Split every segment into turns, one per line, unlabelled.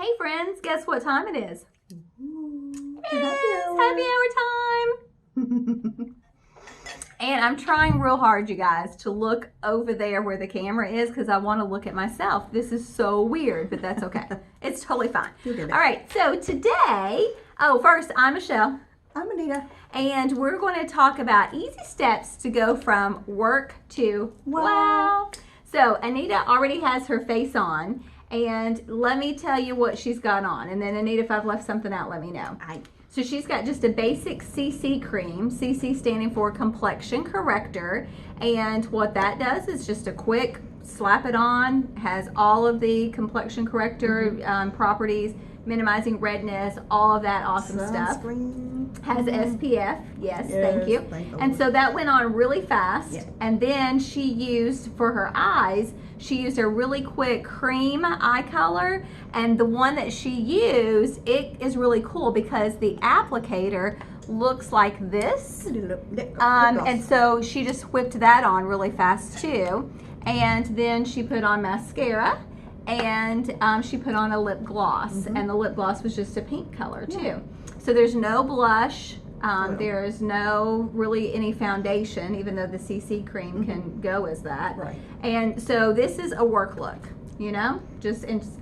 Hey friends, guess what time it is?
Happy
Happy hour time! And I'm trying real hard, you guys, to look over there where the camera is because I want to look at myself. This is so weird, but that's okay. It's totally fine.
You'll get it.
All right, so today, first, I'm Michelle.
I'm Anita.
And we're going to talk about easy steps to go from work to wow. So Anita already has her face on. And let me tell you what she's got on. And then Anita, if I've left something out, let me know. So she's got just a basic CC cream, CC standing for complexion corrector. And what that does is just a quick slap it on, has all of the complexion corrector properties, minimizing redness, all of that awesome stuff. Has SPF, yes, thank you. And so that went on really fast. Yeah. And then she used, for her eyes, she used a really quick cream eye color. And the one that she used, it is really cool because the applicator looks like this. And so she just whipped that on really fast too. And then she put on mascara. And she put on a lip gloss, and the lip gloss was just a pink color too. Yeah. So there's no blush, there's no really any foundation, even though the CC cream can go as that. Right. And so this is a work look, you know,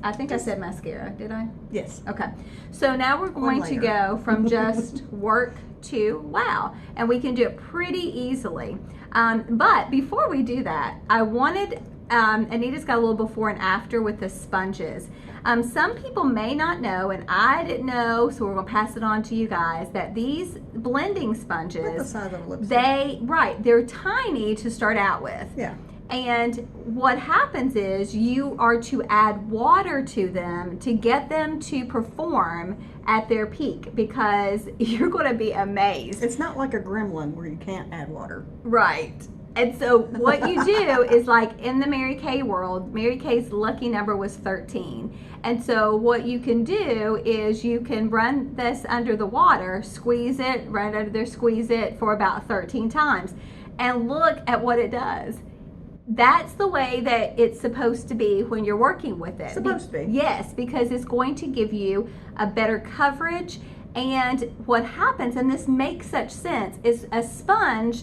I think I said mascara, did I?
Yes.
Okay. So now we're going to go from just work to wow, and we can do it pretty easily. But before we do that, I wanted, Anita's got a little before and after with the sponges. Some people may not know, and I didn't know, so we're going to pass it on to you guys, that these blending sponges,
the size of a lipstick.
They're tiny to start out with.
Yeah.
And what happens is you are to add water to them to get them to perform at their peak, because you're going to be amazed.
It's not like a gremlin where you can't add water.
Right. And so what you do is, like in the Mary Kay world, Mary Kay's lucky number was 13. And so what you can do is you can run this under the water, squeeze it, run it under there, squeeze it for about 13 times. And look at what it does. That's the way that it's supposed to be when you're working with it.
Supposed to be.
Yes, because it's going to give you a better coverage. And what happens, and this makes such sense, is a sponge,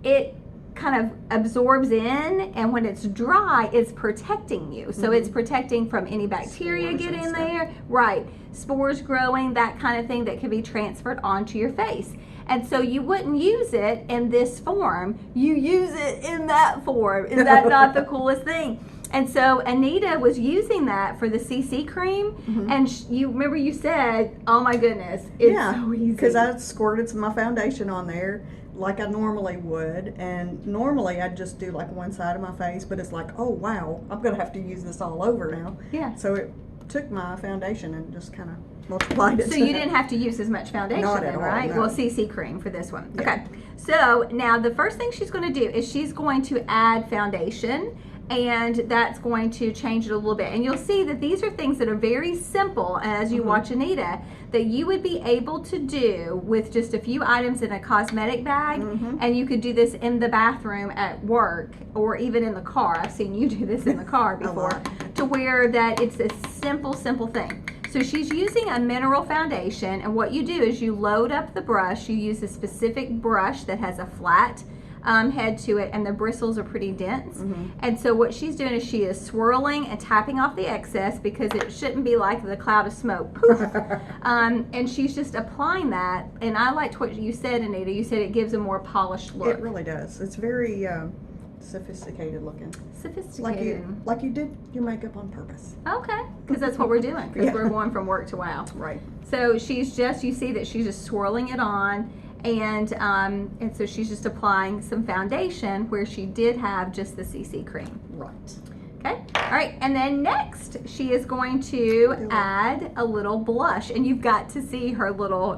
it kind of absorbs in, and when it's dry, it's protecting you. So it's protecting from any bacteria getting there. Right. Spores growing, that kind of thing that can be transferred onto your face. And so you wouldn't use it in this form. You use it in that form. Is that not the coolest thing? And so Anita was using that for the CC cream, and you remember you said, "Oh my goodness, it's so easy."
Because I squirted some of my foundation on there like I normally would, and normally I'd just do like one side of my face, but it's like, oh wow, I'm gonna have to use this all over now.
Yeah.
So it took my foundation and just kind of multiplied it.
So you didn't have to use as much foundation then, right?
No.
Well, CC cream for this one.
Yeah.
Okay. So now the first thing she's going to do is she's going to add foundation, and that's going to change it a little bit. And you'll see that these are things that are very simple as you watch Anita, that you would be able to do with just a few items in a cosmetic bag, and you could do this in the bathroom at work or even in the car. I've seen you do this in the car before, to where that it's a simple thing. So she's using a mineral foundation, and what you do is you load up the brush. You use a specific brush that has a flat head to it, and the bristles are pretty dense. And so what she's doing is she is swirling and tapping off the excess, because it shouldn't be like the cloud of smoke. Poof. And she's just applying that. And I liked what you said, Anita. You said it gives a more polished look.
It really does. It's very sophisticated looking.
Sophisticated.
Like you did your makeup on purpose.
Okay, because that's what we're doing, because we're going from work to wow.
Right.
So she's just, you see that she's just swirling it on, and so she's just applying some foundation where she did have just the CC cream.
Right.
Okay. All right. And then next, she is going to add a little blush, and you've got to see her little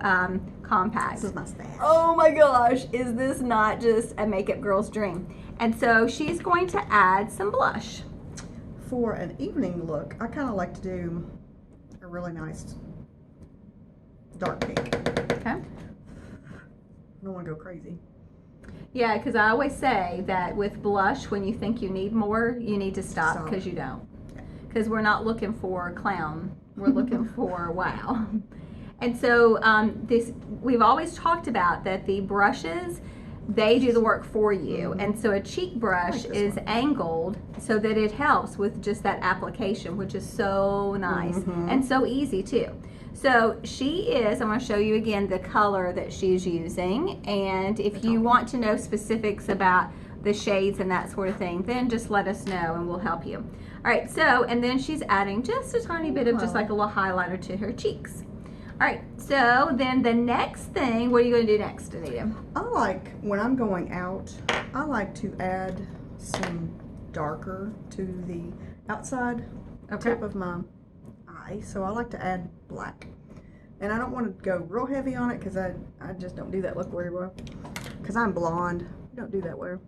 compact.
This is my stash.
Oh my gosh, is this not just a makeup girl's dream? And so she's going to add some blush.
For an evening look, I kind of like to do a really nice dark pink.
Okay.
I don't want to go crazy.
Yeah, because I always say that with blush, when you think you need more, you need to stop, because you don't. because we're not looking for clown. We're looking for wow. And so we've always talked about that the brushes, they do the work for you. And so a cheek brush is angled so that it helps with just that application, which is so nice and so easy too. So I'm going to show you again the color that she's using. And if you want to know specifics about the shades and that sort of thing, then just let us know and we'll help you. All right, so, and then she's adding just a tiny bit of just like a little highlighter to her cheeks. All right, so then the next thing, what are you going to do next, Anita?
I like, when I'm going out, I like to add some darker to the outside tip of my eye. So I like to add black. And I don't want to go real heavy on it because I just don't do that look very well. Because I'm blonde. I don't do that well.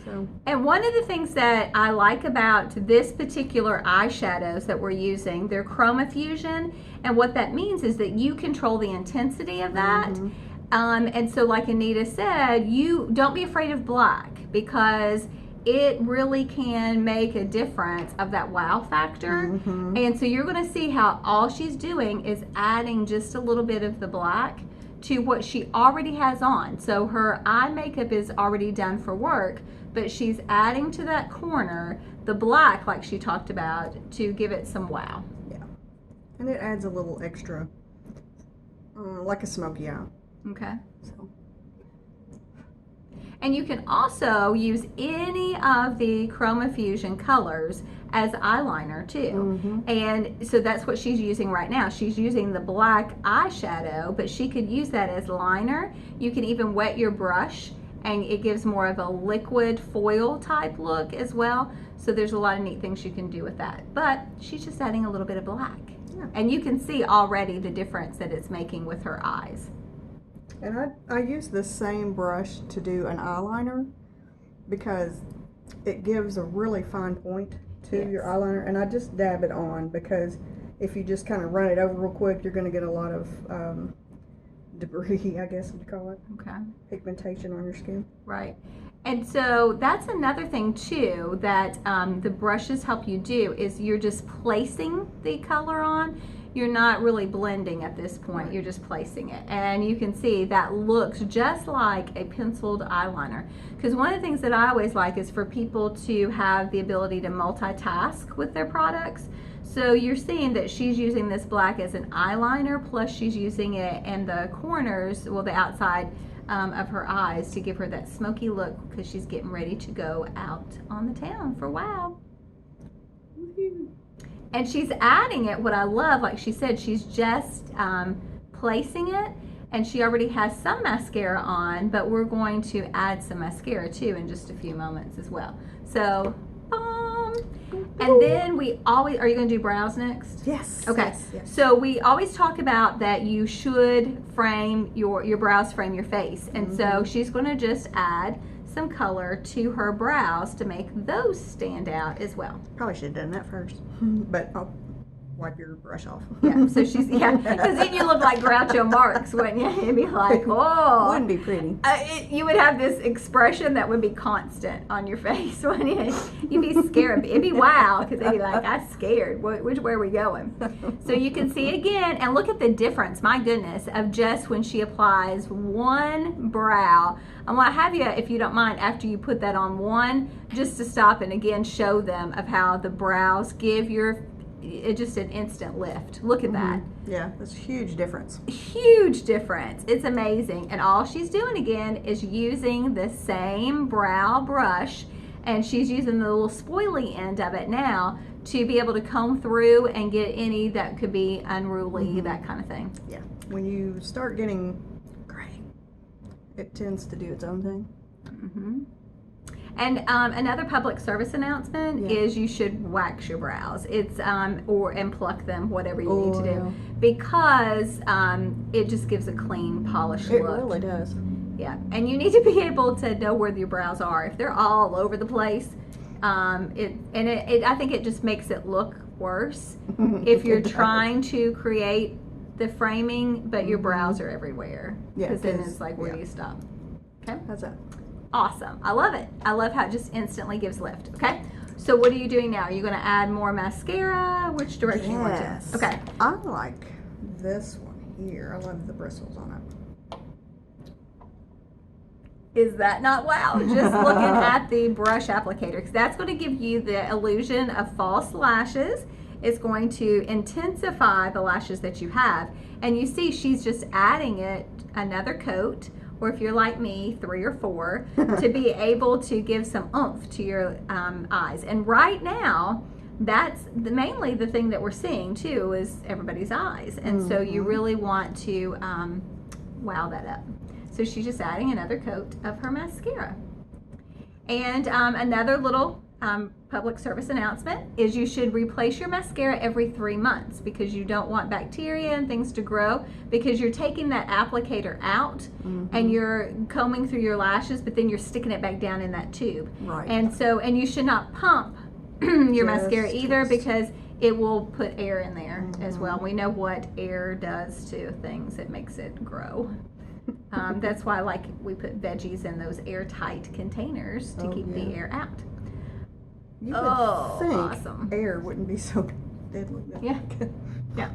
So.
And one of the things that I like about this particular eyeshadows that we're using, they're Chroma Fusion, and what that means is that you control the intensity of that. And so like Anita said, you don't be afraid of black because it really can make a difference of that wow factor. And so you're going to see how all she's doing is adding just a little bit of the black to what she already has on. So her eye makeup is already done for work, but she's adding to that corner the black like she talked about to give it some wow.
Yeah. And it adds a little extra, like a smoky eye.
Okay.
So.
And you can also use any of the Chroma Fusion colors as eyeliner too. And so that's what she's using right now. She's using the black eyeshadow, but she could use that as liner. You can even wet your brush and it gives more of a liquid foil type look as well. So there's a lot of neat things you can do with that. But she's just adding a little bit of black. Yeah. And you can see already the difference that it's making with her eyes.
And I use the same brush to do an eyeliner because it gives a really fine point to your eyeliner. And I just dab it on because if you just kind of run it over real quick, you're going to get a lot of debris, I guess you'd call it.
Okay.
Pigmentation on your skin.
Right. And so that's another thing too that the brushes help you do is you're just placing the color on. You're not really blending at this point, you're just placing it. And you can see that looks just like a penciled eyeliner. Because one of the things that I always like is for people to have the ability to multitask with their products. So you're seeing that she's using this black as an eyeliner, plus she's using it in the corners, well the outside of her eyes to give her that smoky look because she's getting ready to go out on the town for wow. And she's adding it, what I love, like she said, she's just placing it, and she already has some mascara on, but we're going to add some mascara too in just a few moments as well. So, and then we always, are you going to do brows next?
Yes.
Okay.
Yes.
So we always talk about that you should frame your brows frame your face. And so she's going to just add some color to her brows to make those stand out as well.
Probably should have done that first, but I'll wipe your brush off.
Yeah, so she's, because then you look like Groucho Marx, wouldn't you? It'd be like, oh.
Wouldn't be pretty.
You would have this expression that would be constant on your face, wouldn't you? You'd be scared. It'd be wow, because they'd be like, I'm scared. Which way are we going? So you can see again, and look at the difference, my goodness, of just when she applies one brow. I want to have you, if you don't mind, after you put that on one, just to stop and again show them of how the brows give your just an instant lift. Look at that.
Yeah, that's a huge difference.
Huge difference. It's amazing. And all she's doing again is using the same brow brush, and she's using the little spoily end of it now to be able to comb through and get any that could be unruly, that kind of thing.
Yeah. When you start getting gray, it tends to do its own thing.
And another public service announcement is you should wax your brows. It's and pluck them, whatever you need to do, because it just gives a clean, polished look.
It really does.
Yeah, and you need to be able to know where your brows are. If they're all over the place, I think it just makes it look worse if you're trying to create the framing, but your brows are everywhere. Because then it's like, where do you stop? Okay,
how's that?
Awesome. I love it. I love how it just instantly gives lift. Okay, So what are you doing now? Are you going to add more mascara? Which direction you want to?
Yes.
Okay.
I like this one here. I love the bristles on it.
Is that not wow? Just looking at the brush applicator, because that's going to give you the illusion of false lashes. It's going to intensify the lashes that you have. And you see she's just adding it another coat, or if you're like me, 3 or 4, to be able to give some oomph to your eyes. And right now, that's mainly the thing that we're seeing too, is everybody's eyes. And so you really want to wow that up. So she's just adding another coat of her mascara. And another little public service announcement is you should replace your mascara every 3 months, because you don't want bacteria and things to grow, because you're taking that applicator out and you're combing through your lashes, but then you're sticking it back down in that tube.
Right.
And you should not pump your mascara either,
twist.
because it will put air in there as well. We know what air does to things. It makes it grow. That's why, like, we put veggies in those airtight containers to keep the air out.
You would think
awesome.
air wouldn't be so deadly.
Yeah. Yeah.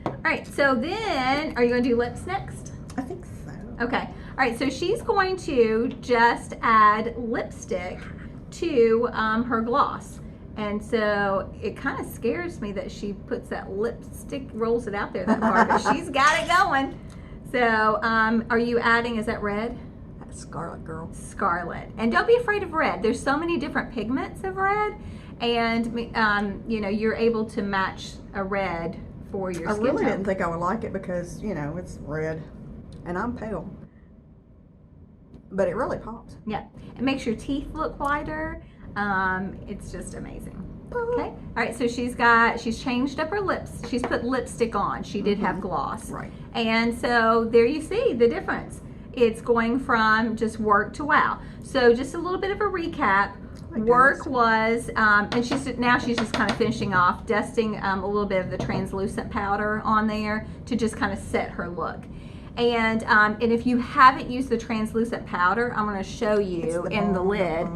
All right, so then, are you going to do lips next?
I think so.
Okay. All right, so she's going to just add lipstick to her gloss. And so it kind of scares me that she puts that lipstick, rolls it out there that far, but she's got it going. So are you adding, is that red?
That's Scarlet Girl.
Scarlet. And don't be afraid of red. There's so many different pigments of red, and you know, you're able to match a red for your skin
I really
tone.
didn't think I would like it because, you know, it's red and I'm pale. But it really pops.
Yeah. It makes your teeth look whiter. It's just amazing. Okay. All right. So she's changed up her lips. She's put lipstick on. She did have gloss.
Right.
And so there you see the difference. It's going from just work to wow. So just a little bit of a recap. Work was, and she's just kind of finishing off, dusting a little bit of the translucent powder on there to just kind of set her look. And if you haven't used the translucent powder, I'm going to show you in the lid.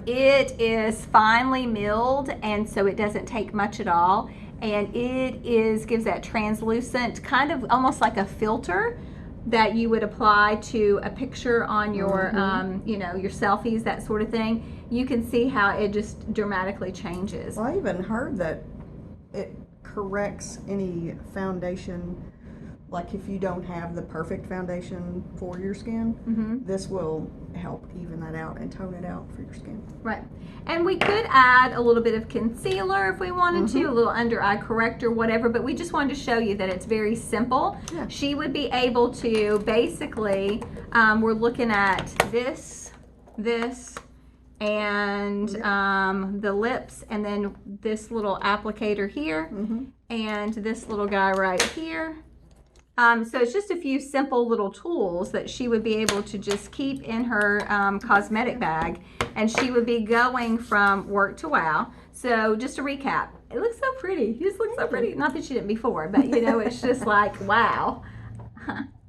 It is finely milled, and so it doesn't take much at all. And it gives that translucent, kind of almost like a filter that you would apply to a picture on your, you know, your selfies, that sort of thing. You can see how it just dramatically changes.
Well, I even heard that it corrects any foundation. Like if you don't have the perfect foundation for your skin, this will help even that out and tone it out for your skin.
Right. And we could add a little bit of concealer if we wanted to, a little under eye corrector, whatever, but we just wanted to show you that it's very simple.
Yeah.
She would be able to basically, we're looking at this, and the lips, and then this little applicator here, and this little guy right here. So it's just a few simple little tools that she would be able to just keep in her cosmetic bag, and she would be going from work to wow. So just to recap, it looks so pretty. You just look so pretty. Not that she didn't before, but you know, it's just like, wow.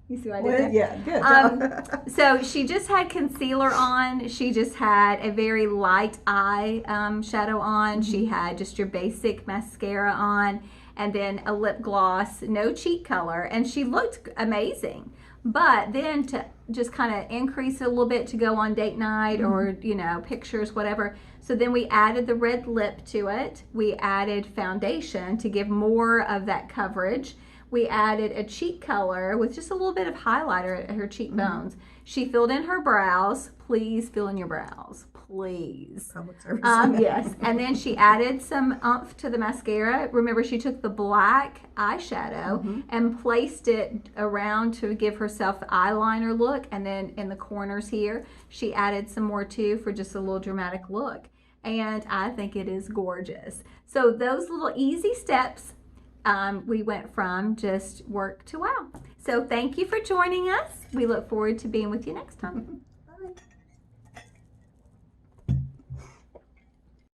You see what I did there?
Yeah, good.
So she just had concealer on. She just had a very light eye shadow on. She had just your basic mascara on, and then a lip gloss, no cheek color, and she looked amazing. But then to just kind of increase it a little bit to go on date night or, you know, pictures, whatever. So then we added the red lip to it. We added foundation to give more of that coverage. We added a cheek color with just a little bit of highlighter at her cheekbones. She filled in her brows. Please fill in your brows, please.
Public service.
Yes, and then she added some oomph to the mascara. Remember, she took the black eyeshadow and placed it around to give herself the eyeliner look, and then in the corners here, she added some more too for just a little dramatic look. And I think it is gorgeous. So those little easy steps, we went from just work to wow. So thank you for joining us. We look forward to being with you next time.